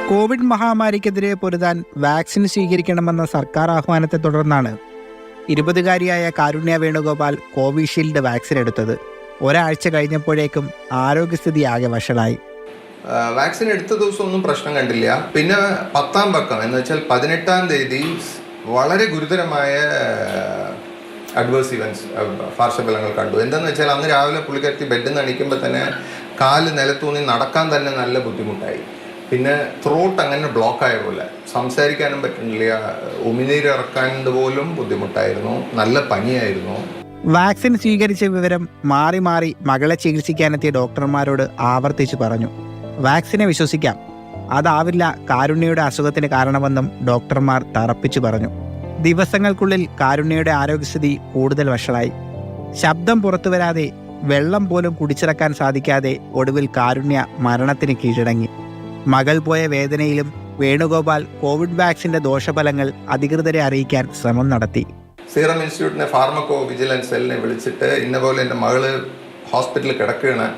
Covid മഹാമാരിക്കെതിരെ പൊരുതാൻ vaccine സ്വീകരിക്കണമെന്ന സർക്കാർ ആഹ്വാനത്തെ തുടർന്നാണ് 20-കാരിയായ കാരുണ്യ Venugopal Covishield vaccine എടുത്തത്. ഒരാഴ്ച കഴിഞ്ഞപ്പോഴേക്കും ആരോഗ്യസ്ഥിതി ആകെ വഷളായി. വാക്സിൻ എടുത്ത ദിവസം ഒന്നും പ്രശ്നം കണ്ടില്ല. പിന്നെ 10-ാം പക്കം എന്ന് വെച്ചാൽ 18-ാം തീയതി വളരെ ഗുരുതരമായ അഡ്വേഴ്സ് ഇവൻസ് പാർശ്വഫലങ്ങൾ കണ്ടു. എന്താണെന്ന് വെച്ചാൽ അന്ന് രാവിലെ പുള്ളിക്കാരത്തി ബെഡിൽ നിന്ന് എണീക്കുമ്പോൾ തന്നെ കാല് നിലത്തൂന്നി നടക്കാൻ തന്നെ നല്ല ബുദ്ധിമുട്ടായി. പിന്നെ ത്രോട്ട് അങ്ങനെ ബ്ലോക്കായ പോലെ സംസാരിക്കാനും പറ്റുന്നില്ല, ഉമിനീരിറക്കാൻ പോലും ബുദ്ധിമുട്ടായിരുന്നു, നല്ല പനിയായിരുന്നു. വാക്സിൻ സ്വീകരിച്ച വിവരം മാറി മാറി മകളെ ചികിത്സിക്കാനെത്തിയ ഡോക്ടർമാരോട് ആവർത്തിച്ച് പറഞ്ഞു. വാക്സിനെ വിശ്വസിക്കാം, അതാവില്ല കാരുണ്യയുടെ അസുഖത്തിന് കാരണമെന്നും ഡോക്ടർമാർ തറപ്പിച്ചു പറഞ്ഞു. ദിവസങ്ങൾക്കുള്ളിൽ കാരുണ്യയുടെ ആരോഗ്യസ്ഥിതി കൂടുതൽ വഷളായി. ശബ്ദം പുറത്തു വരാതെ, വെള്ളം പോലും കുടിച്ചിറക്കാൻ സാധിക്കാതെ ഒടുവിൽ കാരുണ്യ മരണത്തിന് കീഴടങ്ങി. മകൾ പോയ വേദനയിലും വേണുഗോപാൽ കോവിഡ് വാക്സിന്റെ ദോഷഫലങ്ങൾ അധികൃതരെ അറിയിക്കാൻ ശ്രമം നടത്തി. സീറം ഇൻസ്റ്റിറ്റ്യൂട്ടിനെ ഫാർമക്കോ വിജിലൻസ് സെല്ലിനെ വിളിച്ചിട്ട് ഇന്ന പോലെ എൻ്റെ മകള് ഹോസ്പിറ്റലിൽ കിടക്കുകയാണ്,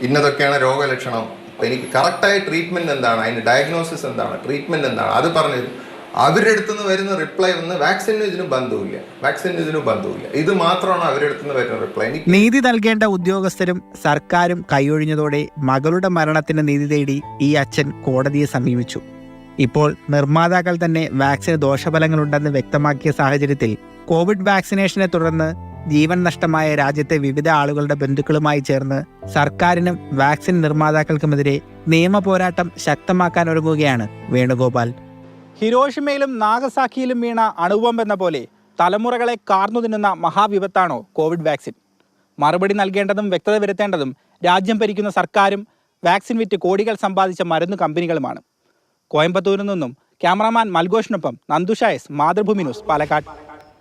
ഇന്നതൊക്കെയാണ് രോഗലക്ഷണം, എനിക്ക് കറക്റ്റായ ട്രീറ്റ്മെൻറ്റ് എന്താണ്, അതിൻ്റെ ഡയഗ്നോസിസ് എന്താണ്, ട്രീറ്റ്മെൻറ്റ് എന്താണ്, അത് പറഞ്ഞു. അവരുടെ അടുത്തുനിന്ന് വരുന്ന റിപ്ലൈ ഒന്ന് വാക്സിനും ഇതിനും ബന്ധമില്ല. ഇത് മാത്രമാണ് അവരുടെ അടുത്തുനിന്ന് വരുന്ന റിപ്ലൈ. നീതി നൽകേണ്ട ഉദ്യോഗസ്ഥരും സർക്കാരും കൈയൊഴിഞ്ഞതോടെ മകളുടെ മരണത്തിന് നീതി തേടി ഈ അച്ഛൻ കോടതിയെ സമീപിച്ചു. ഇപ്പോൾ നിർമ്മാതാക്കൾ തന്നെ വാക്സിന് ദോഷഫലങ്ങളുണ്ടെന്ന് വ്യക്തമാക്കിയ സാഹചര്യത്തിൽ കോവിഡ് വാക്സിനേഷനെ തുടർന്ന് ജീവൻ നഷ്ടമായ രാജ്യത്തെ വിവിധ ആളുകളുടെ ബന്ധുക്കളുമായി ചേർന്ന് സർക്കാരിനും വാക്സിൻ നിർമ്മാതാക്കൾക്കുമെതിരെ നിയമ പോരാട്ടം ശക്തമാക്കാൻ ഒരുങ്ങുകയാണ് വേണുഗോപാൽ. ഹിരോഷിമയിലും നാഗസാക്കിയിലും വീണ അണുബോംബെന്ന പോലെ തലമുറകളെ കാർന്നു തിന്നുന്ന മഹാവിപത്താണോ കോവിഡ് വാക്സിൻ? മറുപടി നൽകേണ്ടതും വ്യക്തത വരുത്തേണ്ടതും രാജ്യം ഭരിക്കുന്ന സർക്കാരും വാക്സിൻ വിറ്റ് കോടികൾ സമ്പാദിച്ച മരുന്ന് കമ്പനികളുമാണ്. കോയമ്പത്തൂരിൽ നിന്നും ക്യാമറാമാൻ മൽഘോഷിനൊപ്പം നന്ദുഷ എസ്, മാതൃഭൂമി ന്യൂസ്, പാലക്കാട്.